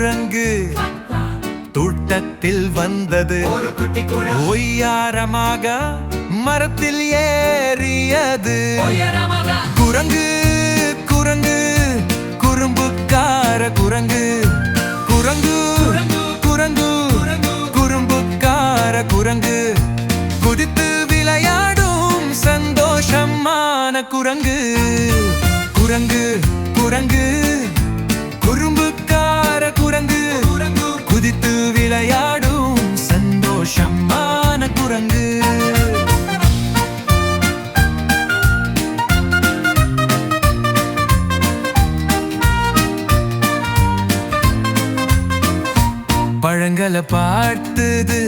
குரங்கு தூட்டத்தில் வந்தது. ஒய்யாரமாக மரத்தில் ஏறியது. குரங்கு குரங்கு குறும்புக்கார குரங்கு. குரங்கு குரங்கு குறும்புக்கார குரங்கு. குதித்து விளையாடும் சந்தோஷமான குரங்கு. குரங்கு குரங்கு குறும்புக்கார குரங்கு. குதித்து விளையாடும் சந்தோஷமான குரங்கு. பழங்களை பார்த்தது,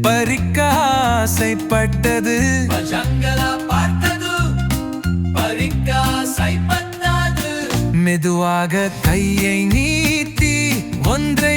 பறிக்க ஆசைப்பட்டது. மெதுவாக கையை நீட்டி ஒன்றை